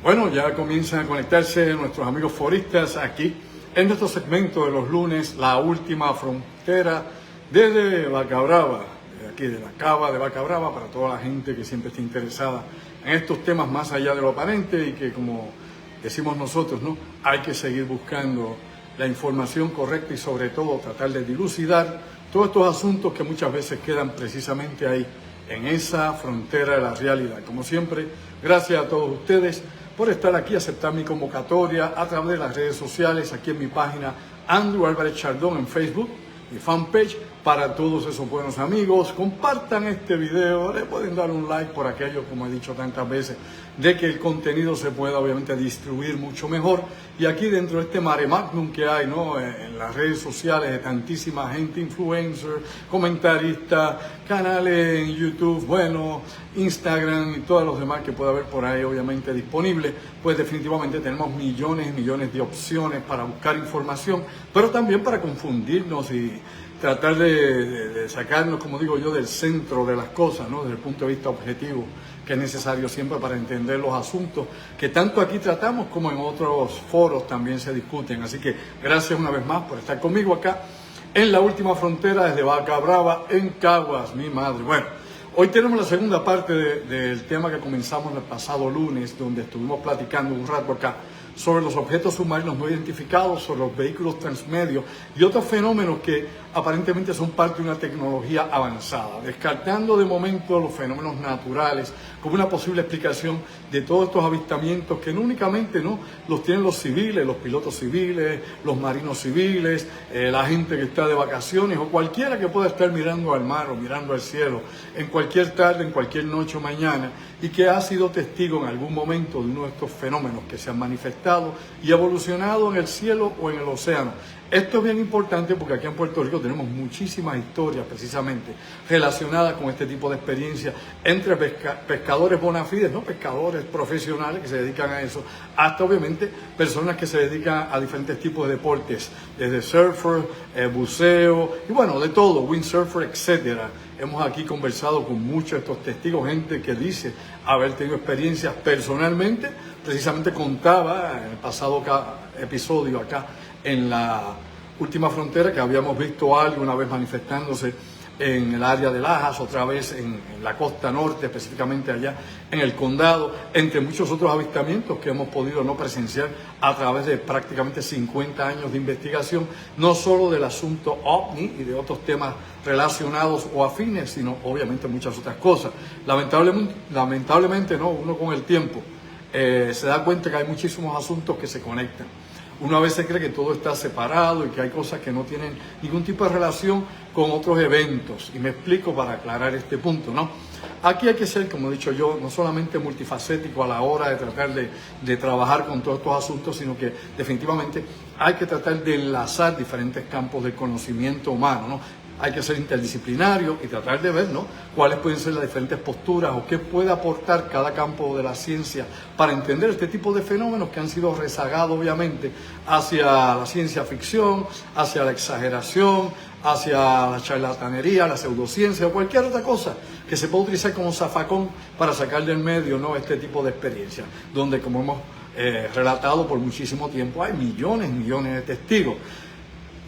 Bueno, ya comienzan a conectarse nuestros amigos foristas aquí en nuestro segmento de los lunes, La Última Frontera, desde Vaca Brava, aquí de la Cava de Vaca Brava, para toda la gente que siempre está interesada en estos temas más allá de lo aparente y que, como decimos nosotros, ¿no? Hay que seguir buscando la información correcta y sobre todo tratar de dilucidar todos estos asuntos que muchas veces quedan precisamente ahí, en esa frontera de la realidad. Como siempre, gracias a todos ustedes por estar aquí, aceptar mi convocatoria a través de las redes sociales, aquí en mi página Andrew Álvarez Chardón en Facebook, mi fanpage, para todos esos buenos amigos. Compartan este video, le pueden dar un like por aquello, como he dicho tantas veces, de que el contenido se pueda obviamente distribuir mucho mejor. Y aquí dentro de este mare magnum que hay, ¿no?, en las redes sociales de tantísima gente, influencer, comentarista, canales en YouTube, bueno, Instagram y todos los demás que pueda haber por ahí obviamente disponibles, pues definitivamente tenemos millones y millones de opciones para buscar información, pero también para confundirnos y tratar de sacarnos, como digo yo, del centro de las cosas, ¿no?, desde el punto de vista objetivo, que es necesario siempre para entender los asuntos que tanto aquí tratamos como en otros foros también se discuten. Así que gracias una vez más por estar conmigo acá en La Última Frontera desde Vaca Brava, en Caguas, mi madre. Bueno, hoy tenemos la segunda parte del tema que comenzamos el pasado lunes, donde estuvimos platicando un rato acá sobre los objetos submarinos no identificados, sobre los vehículos transmedios y otros fenómenos que aparentemente son parte de una tecnología avanzada, descartando de momento los fenómenos naturales como una posible explicación de todos estos avistamientos que no únicamente no los tienen los civiles, los pilotos civiles, los marinos civiles, la gente que está de vacaciones o cualquiera que pueda estar mirando al mar o mirando al cielo en cualquier tarde, en cualquier noche o mañana, y que ha sido testigo en algún momento de uno de estos fenómenos que se han manifestado y evolucionado en el cielo o en el océano. Esto es bien importante porque aquí en Puerto Rico tenemos muchísimas historias precisamente relacionadas con este tipo de experiencias entre pescadores bona fides, no pescadores profesionales que se dedican a eso, hasta obviamente personas que se dedican a diferentes tipos de deportes, desde surfer, buceo y bueno, de todo, windsurfer, etcétera. Hemos aquí conversado con muchos de estos testigos, gente que dice haber tenido experiencias personalmente. Precisamente contaba en el pasado episodio acá en La Última Frontera que habíamos visto algo una vez manifestándose en el área de Lajas, otra vez en la costa norte, específicamente allá en el condado, entre muchos otros avistamientos que hemos podido no presenciar a través de prácticamente 50 años de investigación, no solo del asunto OVNI y de otros temas relacionados o afines, sino obviamente muchas otras cosas. Lamentablemente no, uno con el tiempo se da cuenta que hay muchísimos asuntos que se conectan. Uno a veces cree que todo está separado y que hay cosas que no tienen ningún tipo de relación con otros eventos. Y me explico para aclarar este punto, ¿no? Aquí hay que ser, como he dicho yo, no solamente multifacético a la hora de tratar de trabajar con todos estos asuntos, sino que definitivamente hay que tratar de enlazar diferentes campos de conocimiento humano, ¿no? Hay que ser interdisciplinario y tratar de ver, ¿no?, cuáles pueden ser las diferentes posturas o qué puede aportar cada campo de la ciencia para entender este tipo de fenómenos que han sido rezagados obviamente hacia la ciencia ficción, hacia la exageración, hacia la charlatanería, la pseudociencia o cualquier otra cosa que se pueda utilizar como zafacón para sacar del medio, ¿no?, este tipo de experiencias, donde, como hemos relatado por muchísimo tiempo, hay millones y millones de testigos.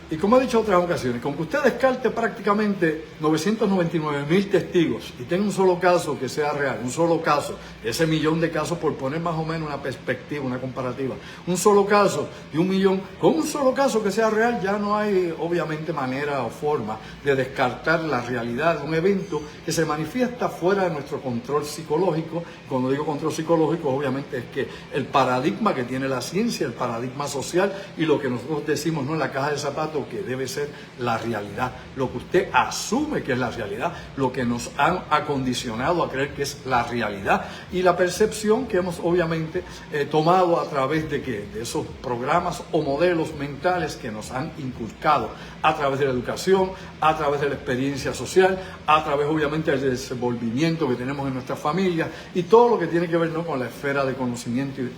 Y como he dicho en otras ocasiones, con que usted descarte prácticamente 999,000 testigos y tenga un solo caso que sea real, un solo caso, ese millón de casos, por poner más o menos una perspectiva, una comparativa, un solo caso de 1,000,000, con un solo caso que sea real, ya no hay obviamente manera o forma de descartar la realidad de un evento que se manifiesta fuera de nuestro control psicológico. Cuando digo control psicológico, obviamente es que el paradigma que tiene la ciencia, el paradigma social y lo que nosotros decimos, ¿no?, en la caja de zapatos, que debe ser la realidad, lo que usted asume que es la realidad, lo que nos han acondicionado a creer que es la realidad y la percepción que hemos obviamente tomado a través de esos programas o modelos mentales que nos han inculcado a través de la educación, a través de la experiencia social, a través obviamente del desenvolvimiento que tenemos en nuestras familias y todo lo que tiene que ver, ¿no?, con la esfera de conocimiento y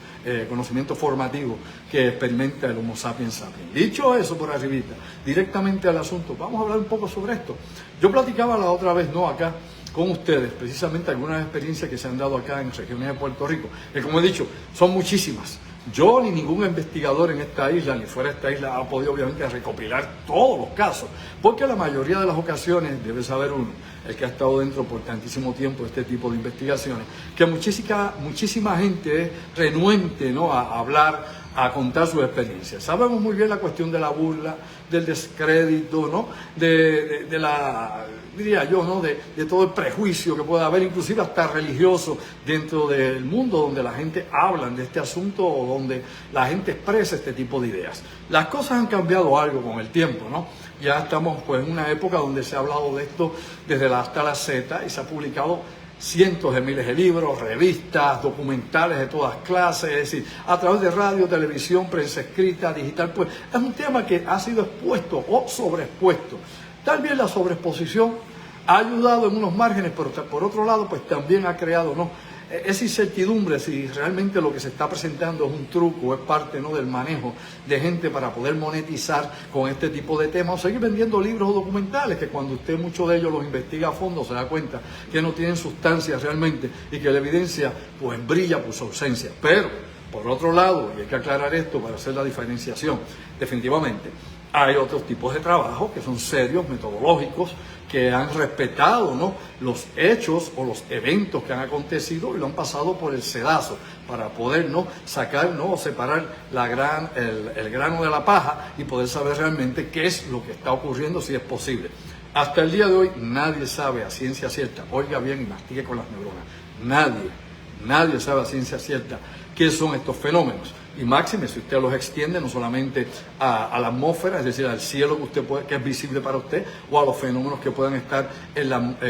conocimiento formativo que experimenta el Homo sapiens sapiens. Dicho eso por arribita, directamente al asunto, vamos a hablar un poco sobre esto. Yo platicaba la otra vez, ¿no?, acá con ustedes precisamente algunas experiencias que se han dado acá en regiones de Puerto Rico, que como he dicho, son muchísimas. Yo ni ningún investigador en esta isla, ni fuera de esta isla, ha podido obviamente recopilar todos los casos, porque la mayoría de las ocasiones, debe saber uno, el que ha estado dentro por tantísimo tiempo de este tipo de investigaciones, que muchísima gente es renuente, ¿no?, a hablar, a contar sus experiencias. Sabemos muy bien la cuestión de la burla, del descrédito, ¿no?, de la, diría yo, ¿no?, de todo el prejuicio que pueda haber, inclusive hasta religioso, dentro del mundo donde la gente habla de este asunto o donde la gente expresa este tipo de ideas. Las cosas han cambiado algo con el tiempo, ¿no? Ya estamos pues en una época donde se ha hablado de esto desde la A hasta la Z y se ha publicado cientos de miles de libros, revistas, documentales de todas clases, es decir, a través de radio, televisión, prensa escrita, digital, pues es un tema que ha sido expuesto o sobreexpuesto. Tal vez la sobreexposición ha ayudado en unos márgenes, pero por otro lado, pues también ha creado, ¿no?, esa incertidumbre si realmente lo que se está presentando es un truco, es parte, ¿no?, del manejo de gente para poder monetizar con este tipo de temas o seguir vendiendo libros o documentales que cuando usted muchos de ellos los investiga a fondo se da cuenta que no tienen sustancia realmente y que la evidencia pues brilla por su ausencia. Pero, por otro lado, y hay que aclarar esto para hacer la diferenciación, definitivamente hay otros tipos de trabajo que son serios, metodológicos, que han respetado, ¿no?, los hechos o los eventos que han acontecido y lo han pasado por el sedazo para poder, ¿no?, sacar, ¿no?, o separar el grano de la paja y poder saber realmente qué es lo que está ocurriendo, si es posible. Hasta el día de hoy nadie sabe a ciencia cierta, oiga bien y mastique con las neuronas, nadie sabe a ciencia cierta qué son estos fenómenos. Y máxime, si usted los extiende no solamente a la atmósfera, es decir, al cielo que usted puede, que es visible para usted, o a los fenómenos que puedan estar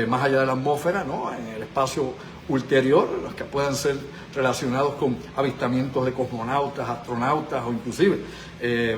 más allá de la atmósfera, ¿no?, en el espacio ulterior, los que puedan ser relacionados con avistamientos de cosmonautas, astronautas o inclusive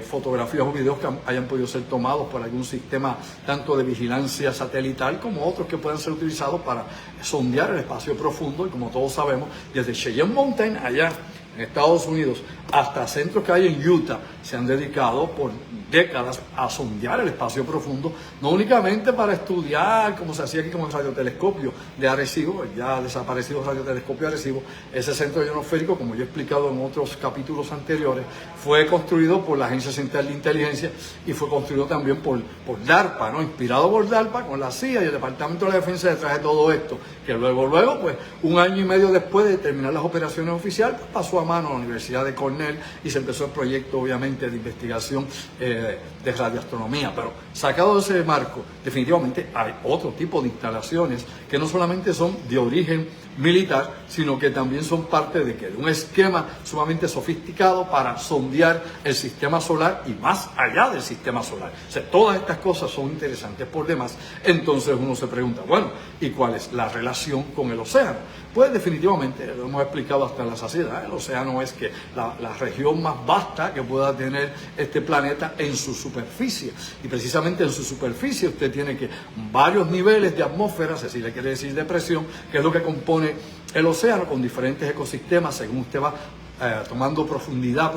fotografías o videos que hayan podido ser tomados por algún sistema tanto de vigilancia satelital como otros que puedan ser utilizados para sondear el espacio profundo. Y como todos sabemos, desde Cheyenne Mountain allá en Estados Unidos hasta centros que hay en Utah se han dedicado por décadas a sondear el espacio profundo, no únicamente para estudiar como se hacía aquí con el radiotelescopio de Arecibo, el ya desaparecido radiotelescopio de Arecibo. Ese centro ionosférico, como yo he explicado en otros capítulos anteriores, fue construido por la Agencia Central de Inteligencia y fue construido también por DARPA, ¿no?, inspirado por DARPA con la CIA y el Departamento de la Defensa detrás de todo esto, que luego, pues un año y medio después de terminar las operaciones oficiales, pues, pasó a mano a la Universidad de Cornell y se empezó el proyecto, obviamente, de investigación de radioastronomía. Pero sacado de ese marco, definitivamente hay otro tipo de instalaciones que no solamente son de origen militar, sino que también son parte de un esquema sumamente sofisticado para sondear el sistema solar y más allá del sistema solar. O sea, todas estas cosas son interesantes por demás. Entonces uno se pregunta, bueno, ¿y cuál es la relación con el océano? Pues definitivamente, lo hemos explicado hasta la saciedad, el océano es que la región más vasta que pueda tener este planeta en su superficie. Y precisamente en su superficie usted tiene que varios niveles de atmósferas, así le quiere decir de presión, que es lo que compone el océano, con diferentes ecosistemas, según usted va tomando profundidad,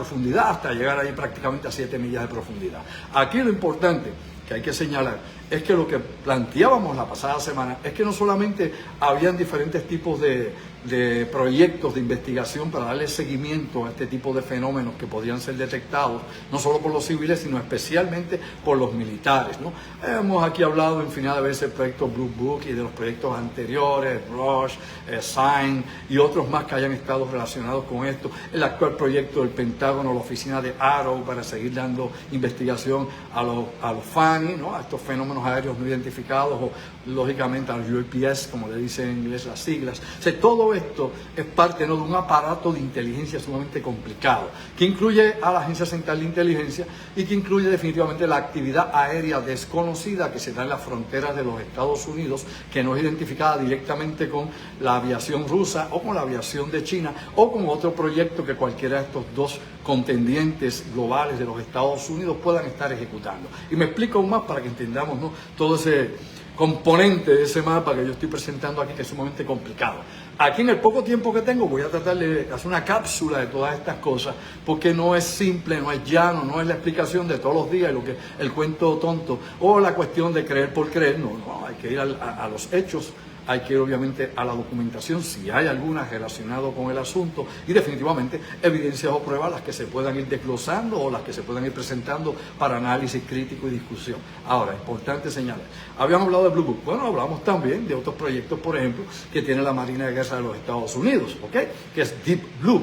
hasta llegar ahí prácticamente a 7 millas de profundidad. Aquí lo importante que hay que señalar es que lo que planteábamos la pasada semana es que no solamente habían diferentes tipos de proyectos de investigación para darle seguimiento a este tipo de fenómenos que podían ser detectados, no solo por los civiles, sino especialmente por los militares, ¿no? Hemos aquí hablado infinidad de veces del proyecto Blue Book y de los proyectos anteriores, Rush, SIGN y otros más que hayan estado relacionados con esto. El actual proyecto del Pentágono, la oficina de Arrow, para seguir dando investigación a los FANI, ¿no?, a estos fenómenos aéreos no identificados, o lógicamente a los UAPs, como le dicen en inglés las siglas. O sea, todo esto es parte, ¿no?, de un aparato de inteligencia sumamente complicado, que incluye a la Agencia Central de Inteligencia y que incluye definitivamente la actividad aérea desconocida que se da en las fronteras de los Estados Unidos, que no es identificada directamente con la aviación rusa o con la aviación de China o con otro proyecto que cualquiera de estos dos contendientes globales de los Estados Unidos puedan estar ejecutando. Y me explico aún más para que entendamos, ¿no?, todo ese componente de ese mapa que yo estoy presentando aquí, que es sumamente complicado. Aquí, en el poco tiempo que tengo, voy a tratar de hacer una cápsula de todas estas cosas, porque no es simple, no es llano, no es la explicación de todos los días, lo que el cuento tonto o la cuestión de creer por creer. No, hay que ir a los hechos, hay que ir obviamente a la documentación, si hay alguna relacionada con el asunto, y definitivamente evidencias o pruebas las que se puedan ir desglosando o las que se puedan ir presentando para análisis crítico y discusión. Ahora, importante señalar, habíamos hablado de Blue Book, bueno, hablamos también de otros proyectos, por ejemplo, que tiene la Marina de Guerra de los Estados Unidos, ¿ok? Que es Deep Blue,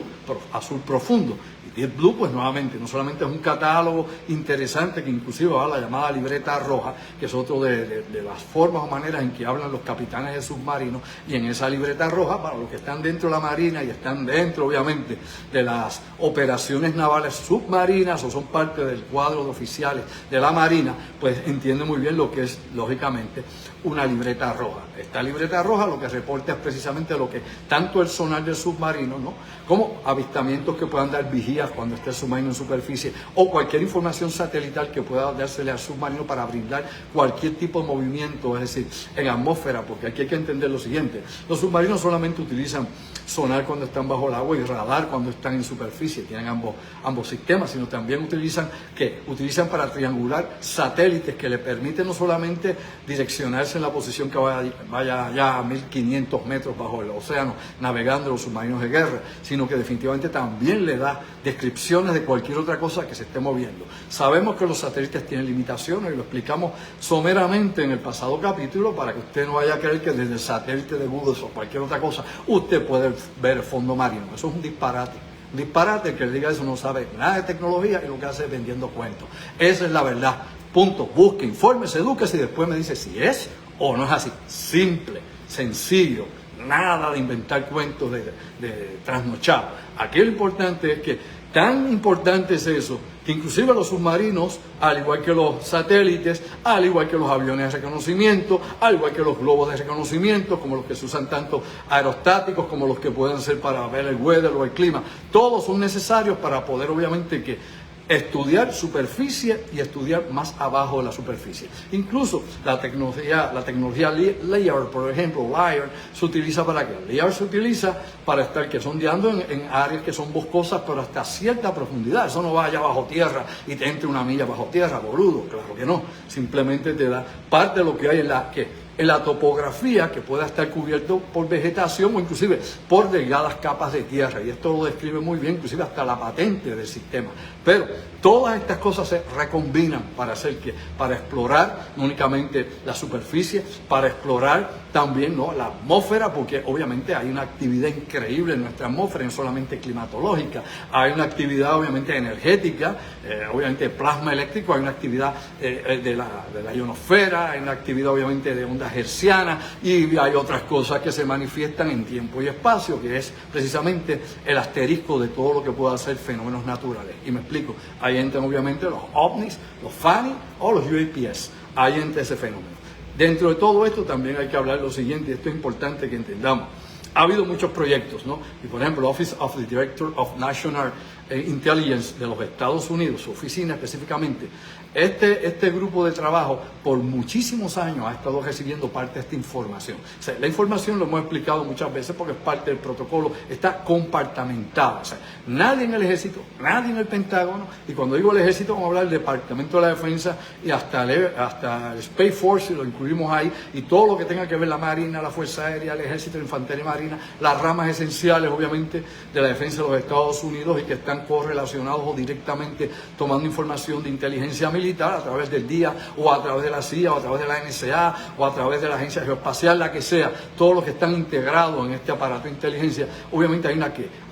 azul profundo. Y Deep Blue, pues nuevamente, no solamente es un catálogo interesante, que inclusive va a la llamada libreta roja, que es otro de las formas o maneras en que hablan los capitanes de submarinos, y en esa libreta roja, para los que están dentro de la Marina y están dentro, obviamente, de las operaciones navales submarinas o son parte del cuadro de oficiales de la Marina, pues entienden muy bien lo que es, lógicamente, una libreta roja. Esta libreta roja lo que reporta es precisamente lo que tanto el sonar del submarino, ¿no?, como avistamientos que puedan dar vigías cuando esté el submarino en superficie, o cualquier información satelital que pueda dársele al submarino para brindar cualquier tipo de movimiento, es decir, en atmósfera, porque aquí hay que entender lo siguiente: los submarinos solamente utilizan sonar cuando están bajo el agua y radar cuando están en superficie, tienen ambos sistemas, sino también utilizan para triangular satélites que le permiten no solamente direccionarse en la posición que vaya ya a 1500 metros bajo el océano navegando los submarinos de guerra, sino que definitivamente también le da descripciones de cualquier otra cosa que se esté moviendo. Sabemos que los satélites tienen limitaciones y lo explicamos someramente en el pasado capítulo, para que usted no vaya a creer que desde el satélite de Google o cualquier otra cosa usted puede ver el fondo marino. Eso es un disparate. Un disparate. El que le diga eso no sabe nada de tecnología y lo que hace es vendiendo cuentos. Esa es la verdad. Punto. Busque, infórmese, edúquese y después me dice si es o no es así. Simple, sencillo, nada de inventar cuentos de trasnochado. Aquí lo importante es que tan importante es eso, que inclusive los submarinos, al igual que los satélites, al igual que los aviones de reconocimiento, al igual que los globos de reconocimiento, como los que se usan tanto aerostáticos como los que pueden ser para ver el weather o el clima, todos son necesarios para poder obviamente estudiar superficie y estudiar más abajo de la superficie. Incluso la tecnología LEAR, por ejemplo, LEAR, se utiliza para qué. LEAR se utiliza para estar sondeando en áreas que son boscosas, pero hasta cierta profundidad. Eso no va allá bajo tierra y te entre una milla bajo tierra, boludo. Claro que no. Simplemente te da parte de lo que hay en la topografía, que pueda estar cubierto por vegetación o inclusive por delgadas capas de tierra. Y esto lo describe muy bien, inclusive hasta la patente del sistema. Pero todas estas cosas se recombinan para explorar no únicamente la superficie, para explorar también, ¿no?, la atmósfera, porque obviamente hay una actividad increíble en nuestra atmósfera, no solamente climatológica, hay una actividad obviamente energética, obviamente plasma eléctrico, hay una actividad de la ionosfera, hay una actividad obviamente de ondas hertzianas, y hay otras cosas que se manifiestan en tiempo y espacio, que es precisamente el asterisco de todo lo que pueda ser fenómenos naturales. Y me explico, ahí entran obviamente los ovnis, los FANI o los UAPs, ahí entra ese fenómeno. Dentro de todo esto también hay que hablar lo siguiente, y esto es importante que entendamos. Ha habido muchos proyectos, ¿no? Y por ejemplo, el Office of the Director of National Intelligence de los Estados Unidos, su oficina específicamente, este grupo de trabajo por muchísimos años ha estado recibiendo parte de esta información. O sea, la información, lo hemos explicado muchas veces porque es parte del protocolo, está compartamentada. O sea, nadie en el ejército, nadie en el Pentágono, y cuando digo el ejército vamos a hablar del Departamento de la Defensa y hasta el Space Force, lo incluimos ahí, y todo lo que tenga que ver la Marina, la Fuerza Aérea, el Ejército, la Infantería Marina, las ramas esenciales obviamente de la defensa de los Estados Unidos y que están correlacionados o directamente tomando información de inteligencia militar a través del DIA o a través de la CIA o a través de la NSA o a través de la Agencia Geoespacial, la que sea, todos los que están integrados en este aparato de inteligencia, obviamente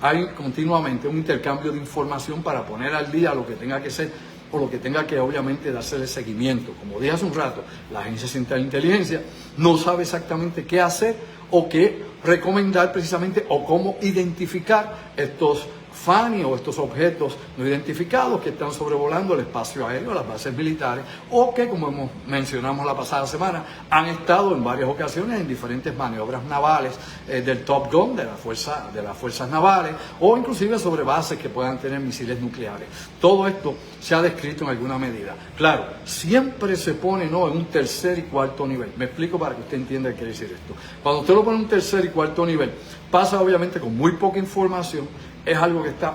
hay continuamente un intercambio de información para poner al día lo que tenga que ser o lo que tenga que obviamente dársele seguimiento. Como dije hace un rato, la Agencia Central de Inteligencia no sabe exactamente qué hacer o qué recomendar precisamente o cómo identificar estos FANI o estos objetos no identificados que están sobrevolando el espacio aéreo, las bases militares, o que, como mencionamos la pasada semana, han estado en varias ocasiones en diferentes maniobras navales del Top Gun, de las fuerzas navales, o inclusive sobre bases que puedan tener misiles nucleares. Todo esto se ha descrito en alguna medida. Claro, siempre se pone en un tercer y cuarto nivel. Me explico para que usted entienda qué quiere decir esto. Cuando usted lo pone en un tercer y cuarto nivel, pasa obviamente con muy poca información, es algo que está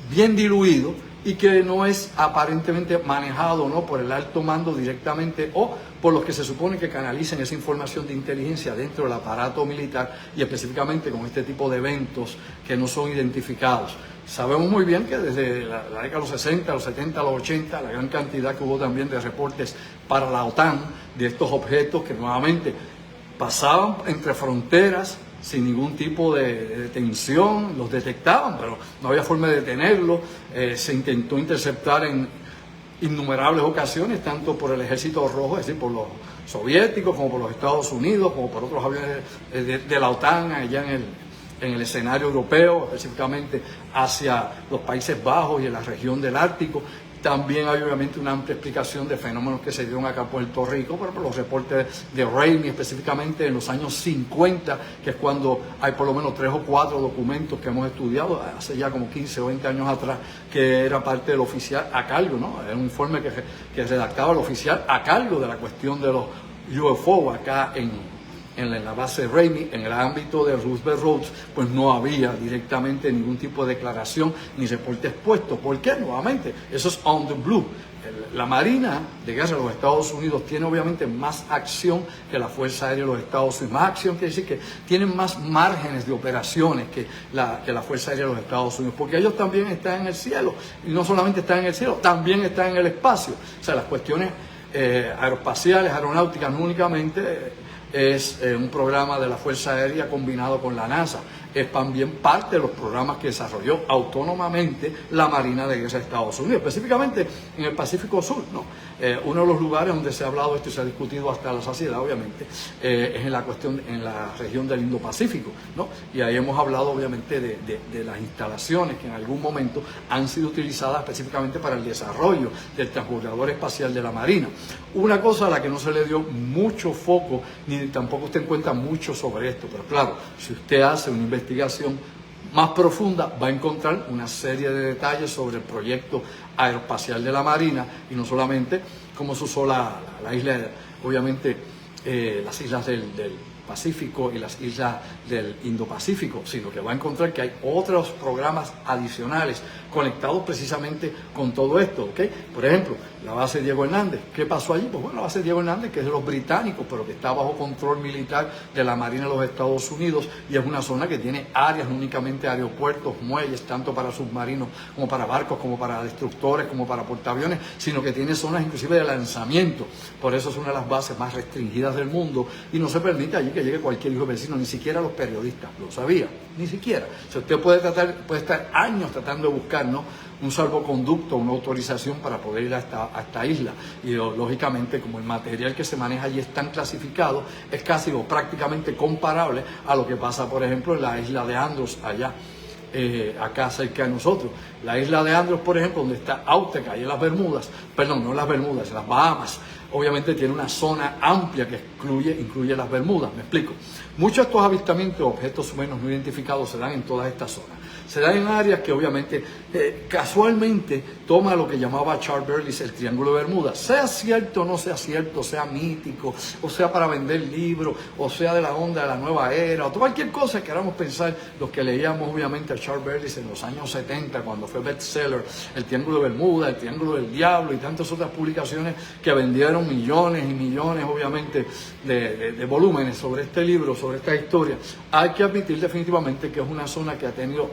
bien diluido, y que no es aparentemente manejado, ¿no?, por el alto mando directamente o por los que se supone que canalicen esa información de inteligencia dentro del aparato militar y específicamente con este tipo de eventos que no son identificados. Sabemos muy bien que desde la década de los 60, los 70, los 80, la gran cantidad que hubo también de reportes para la OTAN de estos objetos que nuevamente pasaban entre fronteras sin ningún tipo de detención, los detectaban, pero no había forma de detenerlos. Se intentó interceptar en innumerables ocasiones, tanto por el Ejército Rojo, es decir, por los soviéticos, como por los Estados Unidos, como por otros aviones de la OTAN allá en el escenario europeo, específicamente hacia los Países Bajos y en la región del Ártico. También hay obviamente una amplia explicación de fenómenos que se dieron acá en Puerto Rico, por ejemplo, los reportes de Ramey, específicamente en los años 50, que es cuando hay por lo menos 3 o 4 documentos que hemos estudiado, hace ya como 15 o 20 años atrás, que era parte del oficial a cargo, ¿no? Era un informe que redactaba el oficial a cargo de la cuestión de los UFO acá en la base de Ramey. En el ámbito de Roosevelt Roads, pues no había directamente ningún tipo de declaración ni reporte expuesto. ¿Por qué? Nuevamente, eso es on the blue. La Marina de Guerra de los Estados Unidos tiene obviamente más acción que la Fuerza Aérea de los Estados Unidos. Más acción quiere decir que tienen más márgenes de operaciones que la Fuerza Aérea de los Estados Unidos, porque ellos también están en el cielo, y no solamente están en el cielo, también están en el espacio. O sea, las cuestiones aeroespaciales, aeronáuticas, no únicamente es un programa de la Fuerza Aérea combinado con la NASA, es también parte de los programas que desarrolló autónomamente la Marina de Guerra de Estados Unidos, específicamente en el Pacífico Sur, ¿no? Uno de los lugares donde se ha hablado esto y se ha discutido hasta la saciedad, obviamente, es en la región del Indo-Pacífico, ¿no? Y ahí hemos hablado, obviamente, de las instalaciones que en algún momento han sido utilizadas específicamente para el desarrollo del transbordador espacial de la Marina. Una cosa a la que no se le dio mucho foco, ni tampoco usted encuentra mucho sobre esto, pero claro, si usted hace una investigación más profunda, va a encontrar una serie de detalles sobre el proyecto aeroespacial de la Marina, y no solamente cómo se usó la isla, obviamente las islas del Pacífico y las islas del Indo-Pacífico, sino que va a encontrar que hay otros programas adicionales conectados precisamente con todo esto, ¿ok? Por ejemplo, la base Diego Hernández. ¿Qué pasó allí? Pues bueno, la base Diego Hernández, que es de los británicos, pero que está bajo control militar de la Marina de los Estados Unidos, y es una zona que tiene áreas, no únicamente aeropuertos, muelles, tanto para submarinos como para barcos, como para destructores, como para portaaviones, sino que tiene zonas inclusive de lanzamiento. Por eso es una de las bases más restringidas del mundo, y no se permite allí que llegue cualquier hijo de vecino, ni siquiera los periodistas lo sabían, ni siquiera. O sea, usted puede estar años tratando de buscar, ¿no?, un salvoconducto, una autorización para poder ir a esta isla, y lógicamente, como el material que se maneja allí es tan clasificado, es casi o prácticamente comparable a lo que pasa, por ejemplo, en la isla de Andros allá, acá cerca de nosotros. La isla de Andros, por ejemplo, donde está Autec, ahí en las Bermudas, perdón, no en las Bermudas, en las Bahamas, obviamente tiene una zona amplia que incluye las Bermudas. Me explico. Muchos de estos avistamientos de objetos submarinos no identificados se dan en todas estas zonas. Se dan en áreas que obviamente casualmente toma lo que llamaba Charles Berlitz el Triángulo de Bermuda. Sea cierto o no sea cierto, sea mítico, o sea para vender libros, o sea de la onda de la nueva era, o cualquier cosa que queramos pensar, los que leíamos obviamente a Charles Berlitz en los años 70, cuando fue bestseller, el Triángulo de Bermuda, el Triángulo del Diablo y tantas otras publicaciones que vendieron millones y millones, obviamente, de volúmenes sobre este libro, sobre esta historia. Hay que admitir definitivamente que es una zona que ha tenido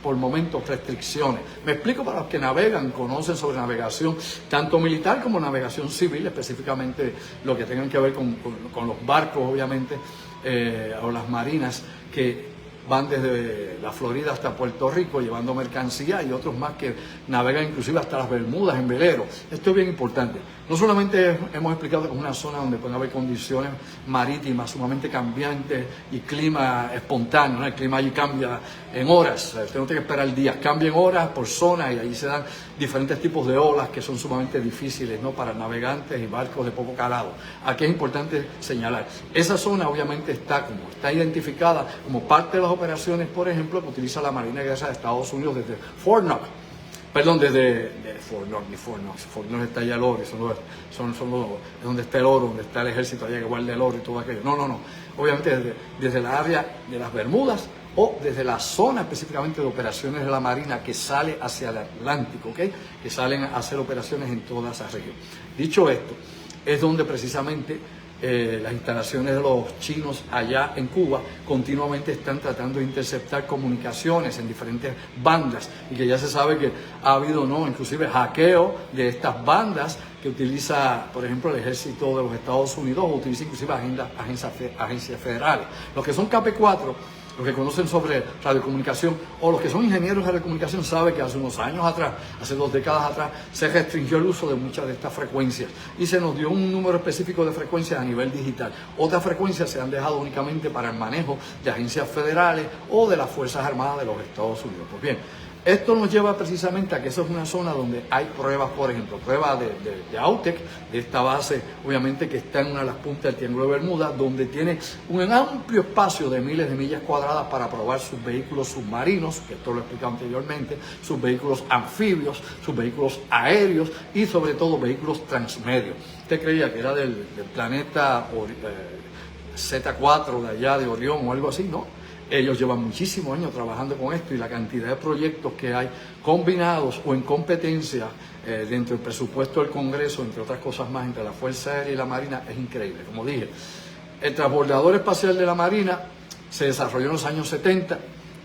por momentos restricciones. Me explico para los que navegan, conocen sobre navegación, tanto militar como navegación civil, específicamente lo que tengan que ver con los barcos, obviamente, o las marinas que van desde la Florida hasta Puerto Rico llevando mercancía, y otros más que navegan inclusive hasta las Bermudas en velero. Esto es bien importante. No solamente hemos explicado que es una zona donde pueden haber condiciones marítimas sumamente cambiantes y clima espontáneo, ¿no? El clima allí cambia en horas, usted no tiene que esperar días, cambia en horas por zona, y ahí se dan diferentes tipos de olas que son sumamente difíciles, ¿no?, para navegantes y barcos de poco calado. Aquí es importante señalar, esa zona obviamente está identificada como parte de las operaciones, por ejemplo, que utiliza la Marina de Guerra de Estados Unidos desde Fort Knox, perdón, desde Fort Knox, ni Fort Knox. Fort Knox está allá el oro, es donde está el oro, donde está el ejército allá que guarda el oro y todo aquello. No, no, no. Obviamente desde la área de las Bermudas o desde la zona específicamente de operaciones de la Marina que sale hacia el Atlántico, ¿ok? Que salen a hacer operaciones en toda esa región. Dicho esto, es donde precisamente las instalaciones de los chinos allá en Cuba continuamente están tratando de interceptar comunicaciones en diferentes bandas y que ya se sabe que ha habido, ¿no?, inclusive hackeo de estas bandas que utiliza, por ejemplo, el ejército de los Estados Unidos o utiliza inclusive agencias federales. Los que son KP4, los que conocen sobre radiocomunicación o los que son ingenieros de radiocomunicación saben que hace unos años atrás, hace 2 décadas atrás, se restringió el uso de muchas de estas frecuencias y se nos dio un número específico de frecuencias a nivel digital. Otras frecuencias se han dejado únicamente para el manejo de agencias federales o de las Fuerzas Armadas de los Estados Unidos. Pues bien, esto nos lleva precisamente a que eso es una zona donde hay pruebas, por ejemplo, pruebas de AUTEC, de esta base, obviamente, que está en una de las puntas del Triángulo de Bermuda, donde tiene un amplio espacio de miles de millas cuadradas para probar sus vehículos submarinos, que esto lo he explicado anteriormente, sus vehículos anfibios, sus vehículos aéreos y sobre todo vehículos transmedios. Usted creía que era del planeta Z4 de allá de Orión o algo así, ¿no? Ellos llevan muchísimos años trabajando con esto y la cantidad de proyectos que hay combinados o en competencia dentro del presupuesto del Congreso, entre otras cosas más, entre la Fuerza Aérea y la Marina, es increíble. Como dije, el transbordador espacial de la Marina se desarrolló en los años 70,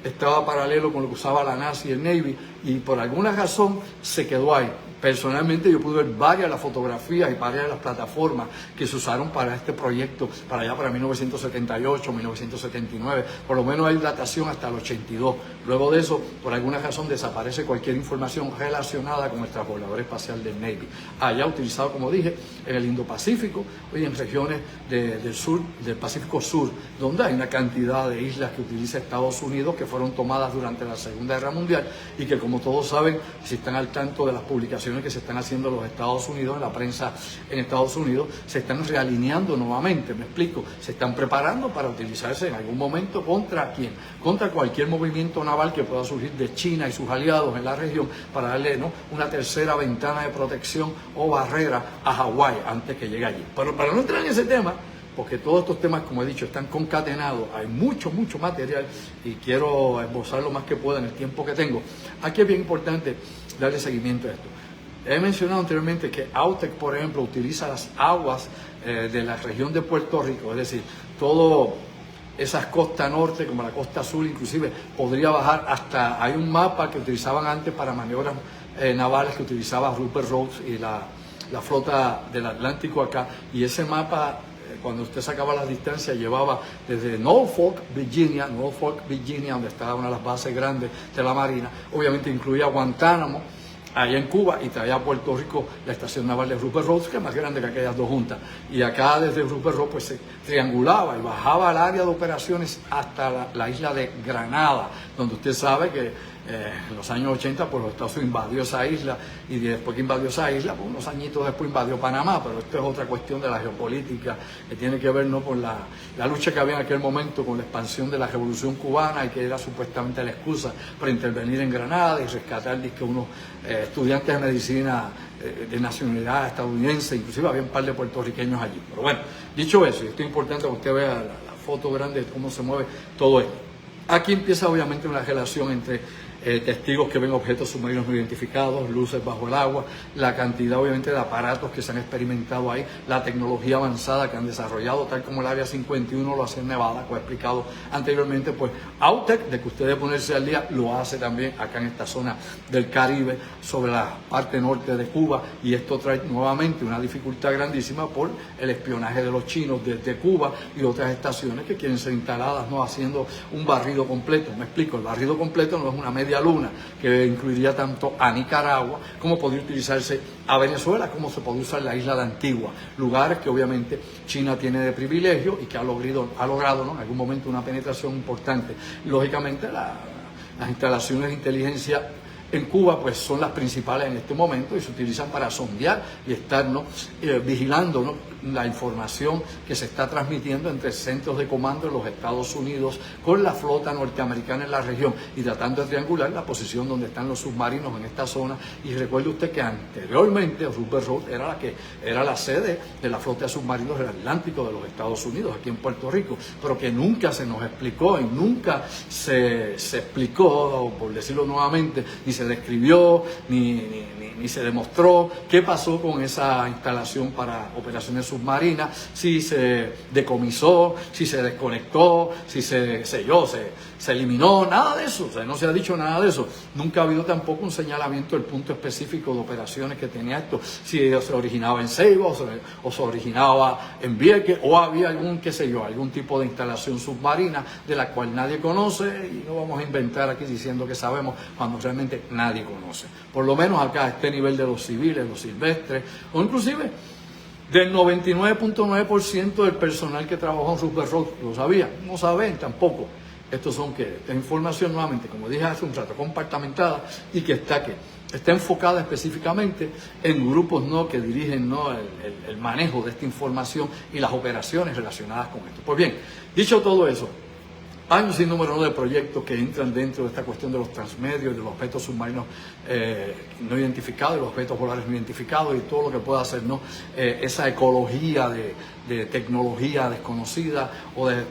estaba paralelo con lo que usaba la NASA y el Navy y por alguna razón se quedó ahí. Personalmente yo pude ver varias de las fotografías y varias de las plataformas que se usaron para este proyecto, para allá para 1978, 1979, por lo menos hay datación hasta el 82. Luego de eso, por alguna razón desaparece cualquier información relacionada con el transbordador espacial del Navy. Allá utilizado, como dije, en el Indo-Pacífico y en regiones del sur, del Pacífico Sur, donde hay una cantidad de islas que utiliza Estados Unidos que fueron tomadas durante la Segunda Guerra Mundial y que, como todos saben, si están al tanto de las publicaciones que se están haciendo en los Estados Unidos, en la prensa en Estados Unidos, se están realineando nuevamente, me explico, se están preparando para utilizarse en algún momento contra quién, contra cualquier movimiento naval que pueda surgir de China y sus aliados en la región para darle, ¿no?, una tercera ventana de protección o barrera a Hawái antes que llegue allí. Pero para no entrar en ese tema, porque todos estos temas, como he dicho, están concatenados, hay mucho material y quiero esbozar lo más que pueda en el tiempo que tengo. Aquí es bien importante darle seguimiento a esto. He mencionado anteriormente que AUTEC, por ejemplo, utiliza las aguas de la región de Puerto Rico, es decir, todo esas costas norte como la costa sur, inclusive podría bajar hasta, hay un mapa que utilizaban antes para maniobras navales que utilizaba Rupert Rhodes y la flota del Atlántico acá, y ese mapa, cuando usted sacaba las distancias, llevaba desde Norfolk, Virginia, donde estaba una de las bases grandes de la Marina, obviamente incluía Guantánamo, allá en Cuba, y traía a Puerto Rico la estación naval de Rupert Rhodes, que es más grande que aquellas dos juntas. Y acá desde Rupert Rhodes pues se triangulaba y bajaba al área de operaciones hasta la isla de Granada, donde usted sabe que en los años 80 pues los Estados Unidos invadió esa isla, y después que invadió esa isla, pues unos añitos después invadió Panamá, pero esto es otra cuestión de la geopolítica que tiene que ver, ¿no?, con la lucha que había en aquel momento con la expansión de la Revolución Cubana y que era supuestamente la excusa para intervenir en Granada y rescatar unos estudiantes de medicina de nacionalidad estadounidense, inclusive había un par de puertorriqueños allí. Pero bueno, dicho eso, y esto es importante que usted vea la foto grande de cómo se mueve todo esto. Aquí empieza obviamente una relación entre testigos que ven objetos submarinos no identificados, luces bajo el agua, la cantidad obviamente de aparatos que se han experimentado ahí, la tecnología avanzada que han desarrollado, tal como el Área 51 lo hace en Nevada, que he explicado anteriormente, pues AUTEC, de que usted debe ponerse al día, lo hace también acá en esta zona del Caribe, sobre la parte norte de Cuba, y esto trae nuevamente una dificultad grandísima por el espionaje de los chinos desde Cuba y otras estaciones que quieren ser instaladas, no haciendo un barrido completo. Me explico, el barrido completo no es una media luna que incluiría tanto a Nicaragua como podría utilizarse a Venezuela, como se puede usar la isla de Antigua, lugares que obviamente China tiene de privilegio y que ha logrado, ¿no?, en algún momento una penetración importante. Lógicamente las instalaciones de inteligencia en Cuba pues son las principales en este momento y se utilizan para sondear y estar, ¿no?, vigilando, ¿no?, la información que se está transmitiendo entre centros de comando en los Estados Unidos con la flota norteamericana en la región y tratando de triangular la posición donde están los submarinos en esta zona. Y recuerde usted que anteriormente Rupert Road era la sede de la flota de submarinos del Atlántico de los Estados Unidos, aquí en Puerto Rico, pero que nunca se nos explicó y nunca se explicó, por decirlo nuevamente, ni se describió, ni se demostró qué pasó con esa instalación para operaciones submarinas, si se decomisó, si se desconectó, si se eliminó, nada de eso. O sea, no se ha dicho nada de eso. Nunca ha habido tampoco un señalamiento del punto específico de operaciones que tenía esto, si se originaba en Ceiba o se originaba en Vieques, o había algún, qué sé yo, algún tipo de instalación submarina de la cual nadie conoce, y no vamos a inventar aquí diciendo que sabemos cuando realmente nadie conoce. Por lo menos acá a este nivel de los civiles, los silvestres, o inclusive del 99.9% del personal que trabajó en Rupert Road, ¿lo sabían? No saben tampoco. Estos son que esta información, nuevamente, como dije hace un rato, compartamentada y que está enfocada específicamente en grupos que dirigen el manejo de esta información y las operaciones relacionadas con esto. Pues bien, dicho todo eso, hay un sinnúmero de proyectos que entran dentro de esta cuestión de los transmedios, de los objetos submarinos no identificados, de los objetos polares no identificados y todo lo que pueda hacer esa ecología de tecnología desconocida o de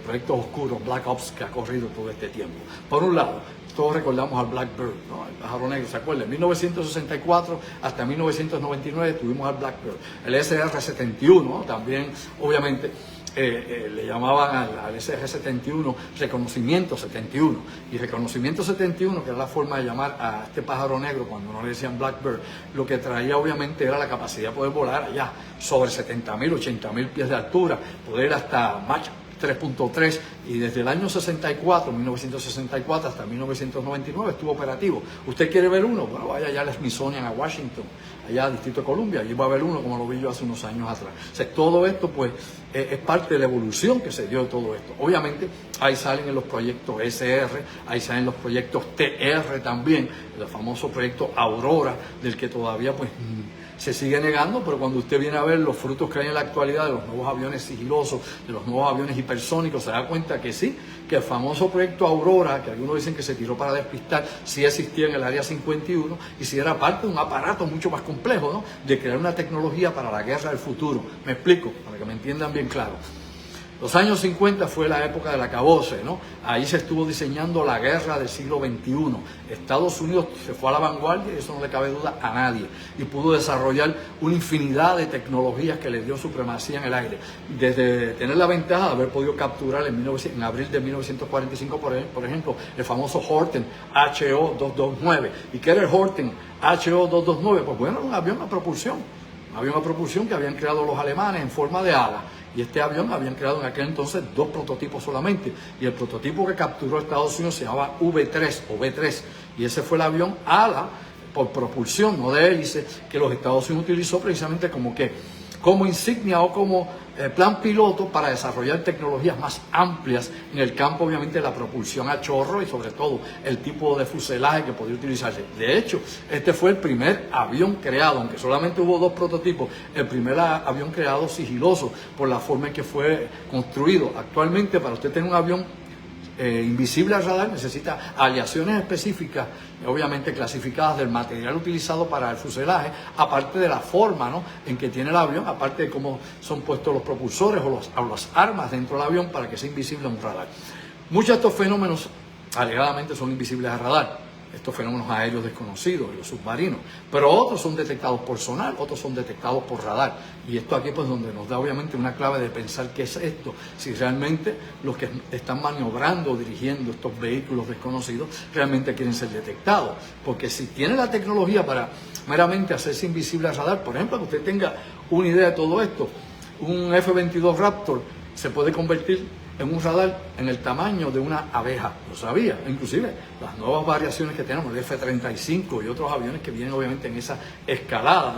proyectos oscuros, Black Ops, que ha corrido todo este tiempo. Por un lado, todos recordamos al Blackbird, el pájaro negro, ¿se acuerdan? En 1964 hasta 1999 tuvimos al Blackbird. El SR-71, también, obviamente, le llamaban al SR-71 Reconocimiento 71. Y Reconocimiento 71, que era la forma de llamar a este pájaro negro cuando no le decían Blackbird, lo que traía obviamente era la capacidad de poder volar allá sobre 70.000, 80.000 pies de altura, poder hasta Mach 3.3, y desde el año 1964 hasta 1999 estuvo operativo. ¿Usted quiere ver uno? Bueno, vaya allá al Smithsonian a Washington, allá al Distrito de Columbia, allí va a ver uno como lo vi yo hace unos años atrás. O sea, todo esto pues es parte de la evolución que se dio de todo esto. Obviamente ahí salen en los proyectos SR, ahí salen los proyectos TR también, el famoso proyecto Aurora, del que todavía pues se sigue negando, pero cuando usted viene a ver los frutos que hay en la actualidad de los nuevos aviones sigilosos, de los nuevos aviones hipersónicos, se da cuenta que sí, que el famoso proyecto Aurora, que algunos dicen que se tiró para despistar, sí existía en el Área 51 y sí era parte de un aparato mucho más complejo, de crear una tecnología para la guerra del futuro. Me explico, para que me entiendan bien claro. Los años 50 fue la época del acabose, Ahí se estuvo diseñando la guerra del siglo XXI. Estados Unidos se fue a la vanguardia, y eso no le cabe duda a nadie, y pudo desarrollar una infinidad de tecnologías que le dio supremacía en el aire. Desde tener la ventaja de haber podido capturar en abril de 1945, por ejemplo, el famoso Horten HO-229. ¿Y qué era el Horten HO-229? Pues bueno, era un avión a propulsión. Un avión a propulsión que habían creado los alemanes en forma de ala. Y este avión habían creado en aquel entonces 2 prototipos solamente. Y el prototipo que capturó Estados Unidos se llamaba V3 o B3. Y ese fue el avión ala por propulsión, no de hélice, que los Estados Unidos utilizó precisamente como insignia o como plan piloto para desarrollar tecnologías más amplias en el campo, obviamente, de la propulsión a chorro y sobre todo el tipo de fuselaje que podía utilizarse. De hecho, este fue el primer avión creado, aunque solamente hubo 2 prototipos, el primer avión creado sigiloso por la forma en que fue construido. Actualmente, para usted tener un avión invisible al radar, necesita aleaciones específicas, obviamente clasificadas del material utilizado para el fuselaje, aparte de la forma en que tiene el avión, aparte de cómo son puestos los propulsores o las armas dentro del avión para que sea invisible a un radar. Muchos de estos fenómenos alegadamente son invisibles al radar, estos fenómenos aéreos desconocidos, los submarinos, pero otros son detectados por sonar, otros son detectados por radar, y esto aquí pues donde nos da obviamente una clave de pensar qué es esto, si realmente los que están maniobrando o dirigiendo estos vehículos desconocidos realmente quieren ser detectados, porque si tiene la tecnología para meramente hacerse invisible al radar, por ejemplo, que usted tenga una idea de todo esto, un F-22 Raptor se puede convertir en un radar en el tamaño de una abeja, lo sabía. Inclusive las nuevas variaciones que tenemos, el F-35 y otros aviones que vienen obviamente en esa escalada,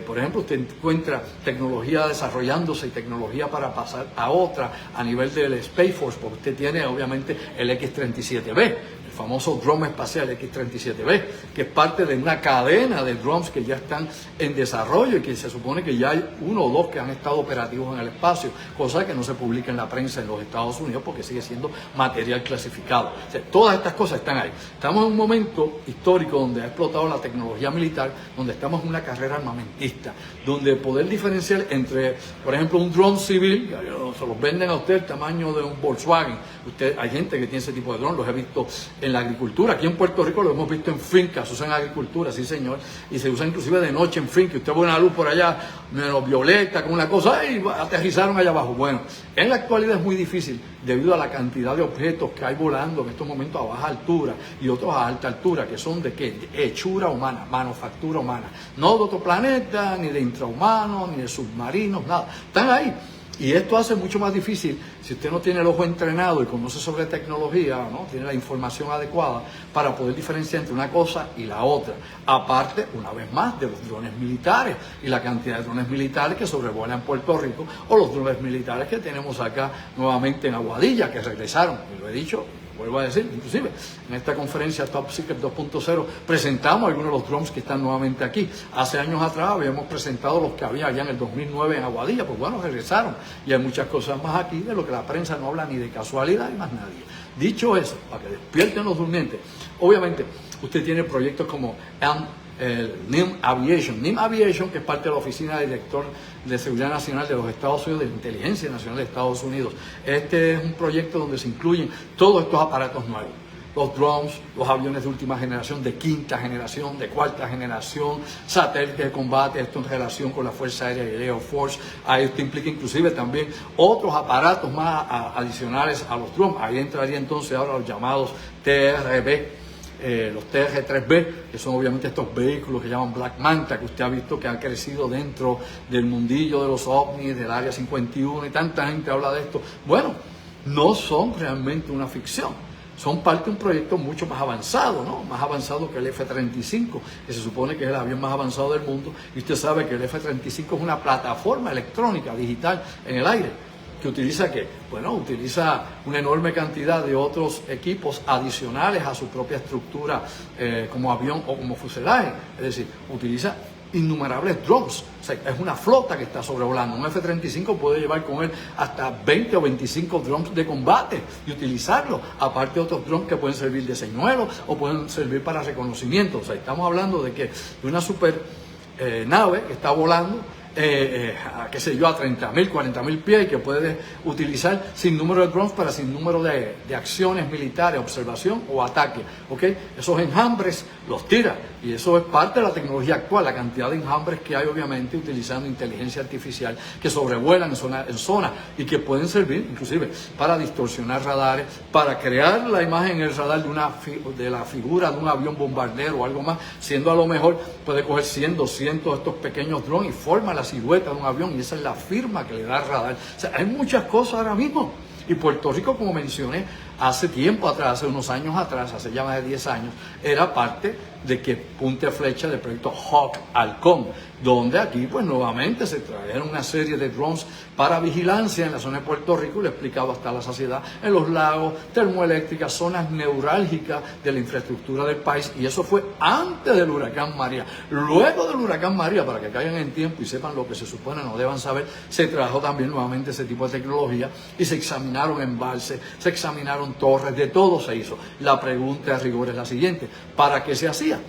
por ejemplo, usted encuentra tecnología desarrollándose y tecnología para pasar a otra a nivel del Space Force, porque usted tiene obviamente el X-37B, el famoso dron espacial X-37B, que es parte de una cadena de drones que ya están en desarrollo y que se supone que ya hay 1 o 2 que han estado operativos en el espacio, cosa que no se publica en la prensa en los Estados Unidos porque sigue siendo material clasificado. O sea, todas estas cosas están ahí. Estamos en un momento histórico donde ha explotado la tecnología militar, donde estamos en una carrera armamentista, donde poder diferenciar entre, por ejemplo, un dron civil, se los venden a usted el tamaño de un Volkswagen. Hay gente que tiene ese tipo de dron, los he visto en la agricultura. Aquí en Puerto Rico lo hemos visto en fincas, se usan en agricultura, sí señor, y se usa inclusive de noche en fincas. Usted ve una luz por allá, menos violeta, con una cosa, y aterrizaron allá abajo. Bueno, en la actualidad es muy difícil debido a la cantidad de objetos que hay volando en estos momentos a baja altura y otros a alta altura, que son de qué, de hechura humana, manufactura humana, no de otro planeta, ni de intrahumanos, ni de submarinos, nada, están ahí. Y esto hace mucho más difícil si usted no tiene el ojo entrenado y conoce sobre tecnología, ¿no? Tiene la información adecuada para poder diferenciar entre una cosa y la otra. Aparte, una vez más, de los drones militares y la cantidad de drones militares que sobrevuelan Puerto Rico, o los drones militares que tenemos acá nuevamente en Aguadilla, que regresaron, y lo he dicho, vuelvo a decir, inclusive en esta conferencia Top Secret 2.0 presentamos algunos de los drones que están nuevamente aquí. Hace años atrás habíamos presentado los que había allá en el 2009 en Aguadilla, pues bueno, regresaron y hay muchas cosas más aquí de lo que la prensa no habla ni de casualidad ni más nadie. Dicho eso, para que despierten los durmientes, obviamente usted tiene proyectos como NIM Aviation. NIM Aviation, que es parte de la Oficina de Director de Seguridad Nacional de los Estados Unidos, de Inteligencia Nacional de Estados Unidos. Este es un proyecto donde se incluyen todos estos aparatos nuevos. Los drones, los aviones de última generación, de quinta generación, de cuarta generación, satélites de combate, esto en relación con la Fuerza Aérea y el Air Force. Ahí esto implica inclusive también otros aparatos más adicionales a los drones. Ahí entraría entonces ahora los llamados TRB. Los TR-3B, que son obviamente estos vehículos que llaman Black Manta, que usted ha visto que han crecido dentro del mundillo de los ovnis, del Área 51, y tanta gente habla de esto. Bueno, no son realmente una ficción, son parte de un proyecto mucho más avanzado, ¿no? Más avanzado que el F-35, que se supone que es el avión más avanzado del mundo, y usted sabe que el F-35 es una plataforma electrónica, digital, en el aire, que utiliza ¿qué? Bueno, utiliza una enorme cantidad de otros equipos adicionales a su propia estructura como avión o como fuselaje. Es decir, utiliza innumerables drones. O sea, es una flota que está sobrevolando. Un F-35 puede llevar con él hasta 20 o 25 drones de combate y utilizarlos, aparte de otros drones que pueden servir de señuelo o pueden servir para reconocimiento. O sea, estamos hablando de que de una super nave que está volando qué sé yo, a 30.000, 40.000 pies y que puede utilizar sin número de drones para sin número de acciones militares, observación o ataque. ¿Okay? Esos enjambres los tira y eso es parte de la tecnología actual, la cantidad de enjambres que hay obviamente utilizando inteligencia artificial que sobrevuelan en zona y que pueden servir inclusive para distorsionar radares, para crear la imagen en el radar de la figura de un avión bombardero o algo más, siendo a lo mejor puede coger 100, 200 de estos pequeños drones y forma la silueta de un avión y esa es la firma que le da el radar. O sea, hay muchas cosas ahora mismo. Y Puerto Rico, como mencioné, hace tiempo atrás, hace unos años atrás, hace ya más de 10 años, era parte de que punta flecha del proyecto Hawk Halcón, donde aquí pues nuevamente se trajeron una serie de drones para vigilancia en la zona de Puerto Rico, le he explicado hasta la saciedad, en los lagos, termoeléctricas, zonas neurálgicas de la infraestructura del país, y eso fue antes del huracán María. Luego del huracán María, para que caigan en tiempo y sepan lo que se supone no deban saber, se trajo también nuevamente ese tipo de tecnología y se examinaron embalses, se examinaron torres, de todo se hizo. La pregunta a rigor es la siguiente: ¿para qué se hacía?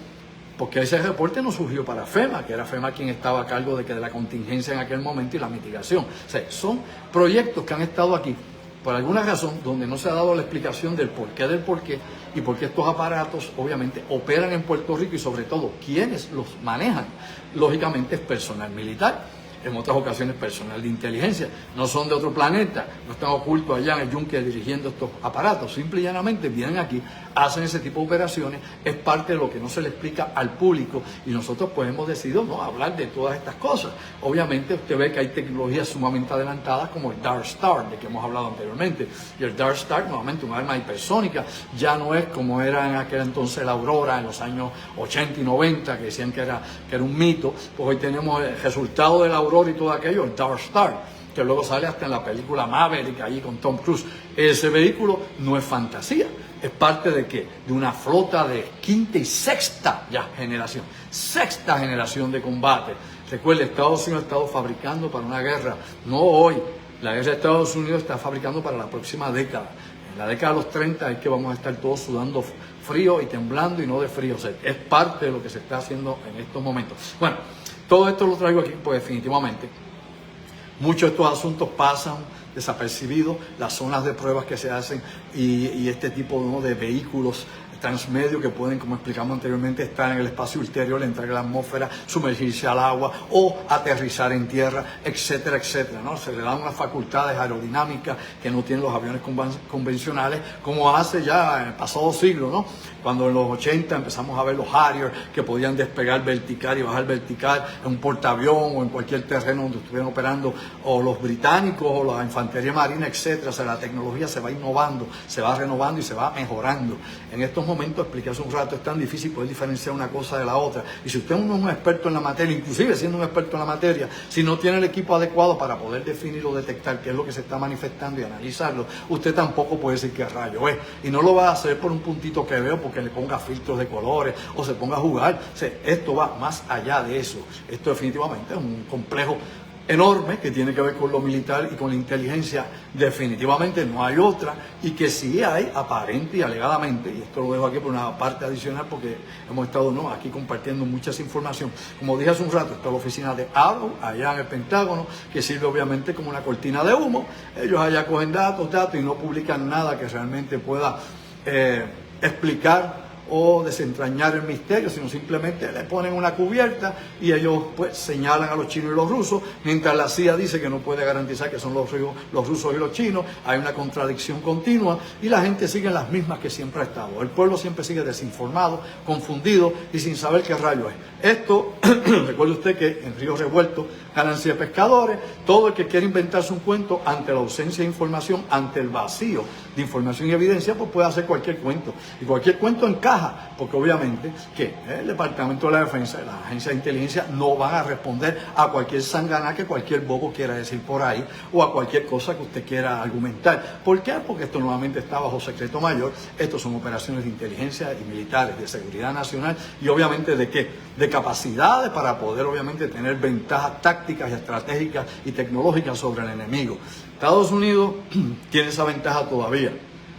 Porque ese reporte no surgió para FEMA, que era FEMA quien estaba a cargo de la contingencia en aquel momento y la mitigación. O sea, son proyectos que han estado aquí por alguna razón donde no se ha dado la explicación del porqué y por qué estos aparatos obviamente operan en Puerto Rico y sobre todo quiénes los manejan. Lógicamente es personal militar. En otras ocasiones personal de inteligencia, no son de otro planeta, no están ocultos allá en el yunque dirigiendo estos aparatos, simple y llanamente vienen aquí, hacen ese tipo de operaciones, es parte de lo que no se le explica al público y nosotros pues hemos decidido no hablar de todas estas cosas. Obviamente usted ve que hay tecnologías sumamente adelantadas como el Dark Star, de que hemos hablado anteriormente, y el Dark Star nuevamente un arma hipersónica, ya no es como era en aquel entonces la Aurora en los años 80 y 90, que decían que era un mito, pues hoy tenemos el resultado de la Aurora y todo aquello, el Dark Star. que luego sale hasta en la película Maverick, allí con Tom Cruise. Ese vehículo no es fantasía, es parte de ¿qué? De una flota de quinta y sexta generación de combate. Recuerde, Estados Unidos ha estado fabricando para una guerra, no hoy. La guerra de Estados Unidos está fabricando para la próxima década. En la década de los 30 es que vamos a estar todos sudando frío y temblando y no de frío. O sea, es parte de lo que se está haciendo en estos momentos. Bueno, todo esto lo traigo aquí porque definitivamente muchos de estos asuntos pasan desapercibidos, las zonas de pruebas que se hacen y este tipo, ¿no?, de vehículos transmedios que pueden, como explicamos anteriormente, estar en el espacio ulterior, entrar en la atmósfera, sumergirse al agua o aterrizar en tierra, etcétera, etcétera, ¿no? Se le dan unas facultades aerodinámicas que no tienen los aviones convencionales, como hace ya en el pasado siglo, ¿no? Cuando en los 80 empezamos a ver los Harrier que podían despegar vertical y bajar vertical en un portaavión o en cualquier terreno donde estuvieran operando, o los británicos o la infantería marina, etcétera. O sea, la tecnología se va innovando, se va renovando y se va mejorando. En estos momentos, expliqué hace un rato, es tan difícil poder diferenciar una cosa de la otra. Y si usted no es un experto en la materia, inclusive siendo un experto en la materia, si no tiene el equipo adecuado para poder definir o detectar qué es lo que se está manifestando y analizarlo, usted tampoco puede decir qué rayo es. Y no lo va a hacer por un puntito que veo, porque le ponga filtros de colores o se ponga a jugar. O sea, esto va más allá de eso. Esto definitivamente es un complejo enorme que tiene que ver con lo militar y con la inteligencia. Definitivamente no hay otra, y que sí hay aparente y alegadamente, y esto lo dejo aquí por una parte adicional porque hemos estado aquí compartiendo muchas información. Como dije hace un rato, está la oficina de Arrow allá en el Pentágono, que sirve obviamente como una cortina de humo. Ellos allá cogen datos y no publican nada que realmente pueda explicar o desentrañar el misterio, sino simplemente le ponen una cubierta y ellos pues señalan a los chinos y los rusos, mientras la CIA dice que no puede garantizar que son los rusos y los chinos. Hay una contradicción continua y la gente sigue en las mismas que siempre ha estado. El pueblo siempre sigue desinformado, confundido y sin saber qué rayo es. Esto, recuerde usted que en Río Revuelto, ganancia de pescadores, todo el que quiere inventarse un cuento ante la ausencia de información, ante el vacío de información y evidencia, pues puede hacer cualquier cuento. Y cualquier cuento encaja, porque obviamente que el Departamento de la Defensa, la Agencia de Inteligencia, no van a responder a cualquier sanganá que cualquier bobo quiera decir por ahí, o a cualquier cosa que usted quiera argumentar. ¿Por qué? Porque esto nuevamente está bajo secreto mayor. Estos son operaciones de inteligencia y militares, de seguridad nacional, y obviamente ¿de qué? De capacidades para poder obviamente tener ventajas tácticas y estratégicas y tecnológicas sobre el enemigo. Estados Unidos tiene esa ventaja todavía,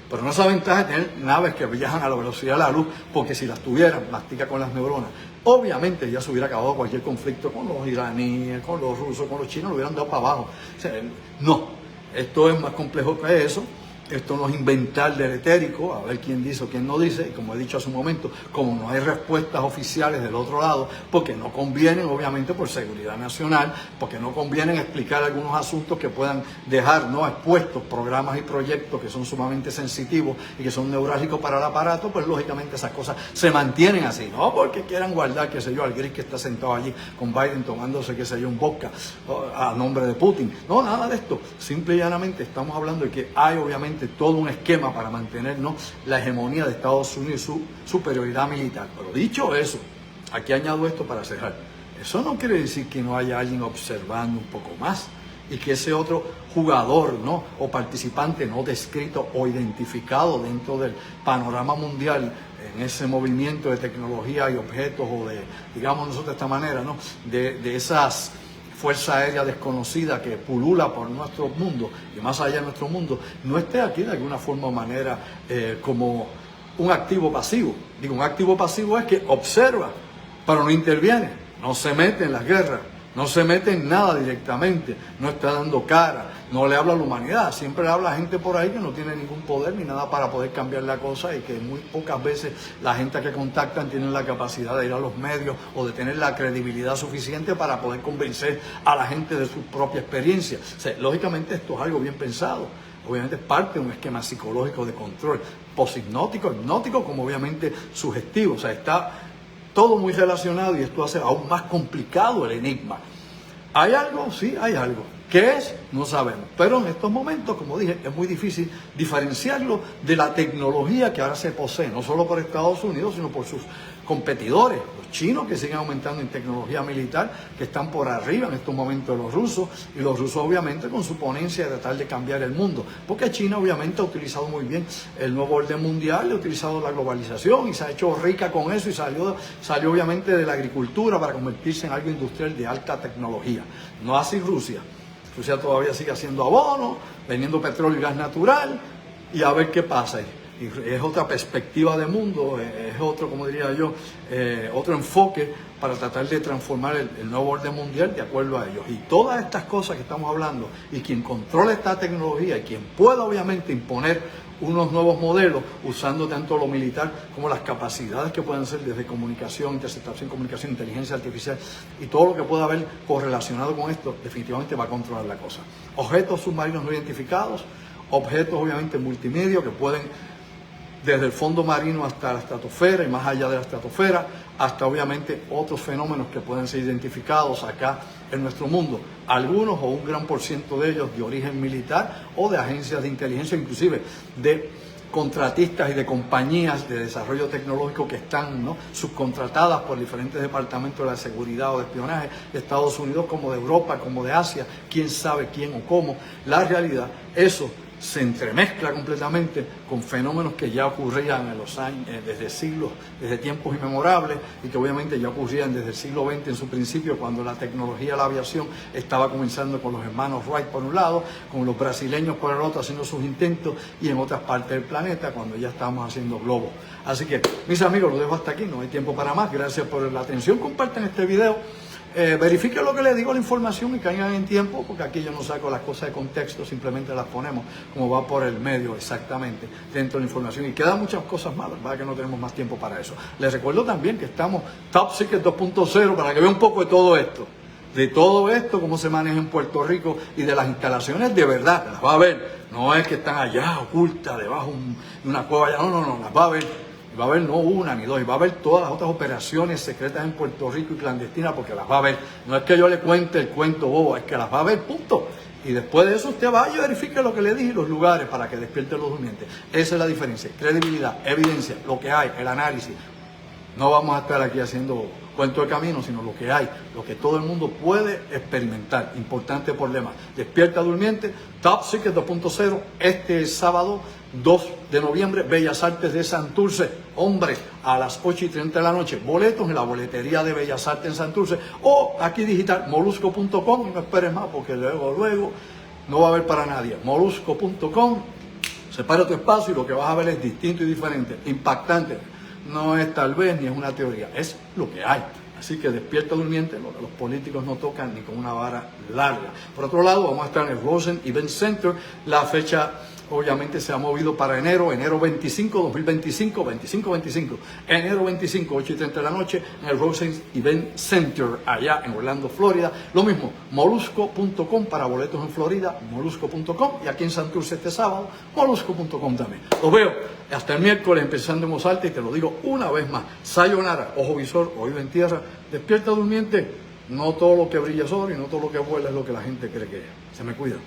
pero no esa ventaja de tener naves que viajan a la velocidad de la luz, porque si las tuvieran, mastica con las neuronas, obviamente ya se hubiera acabado cualquier conflicto con los iraníes, con los rusos, con los chinos, lo hubieran dado para abajo. O sea, no, esto es más complejo que eso. Esto no es inventar del etérico, a ver quién dice o quién no dice, y como he dicho hace un momento, como no hay respuestas oficiales del otro lado, porque no convienen, obviamente, por seguridad nacional, porque no convienen explicar algunos asuntos que puedan dejar expuestos programas y proyectos que son sumamente sensitivos y que son neurálgicos para el aparato, pues lógicamente esas cosas se mantienen así, no porque quieran guardar, qué sé yo, al gris que está sentado allí con Biden tomándose, qué sé yo, un vodka a nombre de Putin. No, nada de esto. Simple y llanamente estamos hablando de que hay obviamente todo un esquema para mantener la hegemonía de Estados Unidos y su superioridad militar. Pero dicho eso, aquí añado esto para cerrar. Eso no quiere decir que no haya alguien observando un poco más y que ese otro jugador o participante no descrito o identificado dentro del panorama mundial en ese movimiento de tecnología y objetos, o de, digamos nosotros de esta manera, de esas fuerza aérea desconocida que pulula por nuestro mundo y más allá de nuestro mundo, no esté aquí de alguna forma o manera como un activo pasivo. Digo, un activo pasivo es que observa, pero no interviene, no se mete en las guerras, no se mete en nada directamente, no está dando cara, no le habla a la humanidad, siempre le habla a gente por ahí que no tiene ningún poder ni nada para poder cambiar la cosa, y que muy pocas veces la gente que contactan tienen la capacidad de ir a los medios o de tener la credibilidad suficiente para poder convencer a la gente de su propia experiencia. O sea, lógicamente esto es algo bien pensado, obviamente es parte de un esquema psicológico de control, poshipnótico, hipnótico, como obviamente sugestivo. O sea, está todo muy relacionado y esto hace aún más complicado el enigma. ¿Hay algo? Sí, hay algo. ¿Qué es? No sabemos. Pero en estos momentos, como dije, es muy difícil diferenciarlo de la tecnología que ahora se posee, no solo por Estados Unidos, sino por sus competidores, los chinos que siguen aumentando en tecnología militar, que están por arriba en estos momentos de los rusos, y los rusos obviamente con su ponencia de tratar de cambiar el mundo, porque China obviamente ha utilizado muy bien el nuevo orden mundial, ha utilizado la globalización y se ha hecho rica con eso y salió obviamente de la agricultura para convertirse en algo industrial de alta tecnología. No así Rusia. Rusia todavía sigue haciendo abono, vendiendo petróleo y gas natural, y a ver qué pasa. Y es otra perspectiva de mundo, es otro, como diría yo, otro enfoque para tratar de transformar el nuevo orden mundial de acuerdo a ellos. Y todas estas cosas que estamos hablando, y quien controla esta tecnología, y quien pueda obviamente imponer unos nuevos modelos, usando tanto lo militar como las capacidades que pueden ser desde comunicación, interceptación, comunicación, inteligencia artificial, y todo lo que pueda haber correlacionado con esto, definitivamente va a controlar la cosa. Objetos submarinos no identificados, objetos obviamente multimedia que pueden desde el fondo marino hasta la estratosfera y más allá de la estratosfera, hasta obviamente otros fenómenos que pueden ser identificados acá en nuestro mundo. Algunos o un gran por ciento de ellos de origen militar o de agencias de inteligencia, inclusive de contratistas y de compañías de desarrollo tecnológico que están, ¿no?, subcontratadas por diferentes departamentos de la seguridad o de espionaje de Estados Unidos, como de Europa, como de Asia, quién sabe quién o cómo. La realidad, eso se entremezcla completamente con fenómenos que ya ocurrían en los años, desde siglos, desde tiempos inmemorables, y que obviamente ya ocurrían desde el siglo XX en su principio, cuando la tecnología de la aviación estaba comenzando con los hermanos Wright por un lado, con los brasileños por el otro haciendo sus intentos, y en otras partes del planeta cuando ya estábamos haciendo globos. Así que, mis amigos, lo dejo hasta aquí, no hay tiempo para más. Gracias por la atención, compartan este video. Verifiquen lo que les digo, la información, y caigan en tiempo, porque aquí yo no saco las cosas de contexto, simplemente las ponemos como va por el medio exactamente dentro de la información, y quedan muchas cosas más, ¿verdad? Que no tenemos más tiempo para eso. Les recuerdo también que estamos Top Secret 2.0 para que vean un poco de todo esto, cómo se maneja en Puerto Rico, y de las instalaciones de verdad, las va a ver, no es que están allá ocultas debajo de una cueva allá, no, las va a ver. Va a haber no una ni dos, y va a haber todas las otras operaciones secretas en Puerto Rico y clandestinas, porque las va a ver. No es que yo le cuente el cuento bobo, es que las va a ver, punto. Y después de eso usted vaya y verifique lo que le dije y los lugares para que despierte los durmientes. Esa es la diferencia. Credibilidad, evidencia, lo que hay, el análisis. No vamos a estar aquí haciendo cuento de camino, sino lo que hay, lo que todo el mundo puede experimentar. Importante problema. Despierta durmiente, Top Secret 2.0, este sábado 2 de noviembre, Bellas Artes de Santurce. Hombre, a las 8:30 de la noche. Boletos en la boletería de Bellas Artes en Santurce, o aquí digital, molusco.com, y no esperes más porque luego no va a haber para nadie. Molusco.com, separa tu espacio y lo que vas a ver es distinto y diferente, impactante. No es tal vez ni es una teoría, es lo que hay. Así que despierta durmiente, lo que los políticos no tocan ni con una vara larga. Por otro lado, vamos a estar en el Rosen Event Center. La fecha obviamente se ha movido para enero 25, 2025, 25. Enero 25, 8:30 de la noche, en el Rosen Event Center, allá en Orlando, Florida. Lo mismo, molusco.com para boletos en Florida, molusco.com, y aquí en Santurce este sábado, molusco.com también. Los veo hasta el miércoles, empezando en voz alta, y te lo digo una vez más. Sayonara, ojo visor, oído en tierra, despierta durmiente. No todo lo que brilla es oro y no todo lo que vuela es lo que la gente cree que es. Se me cuida.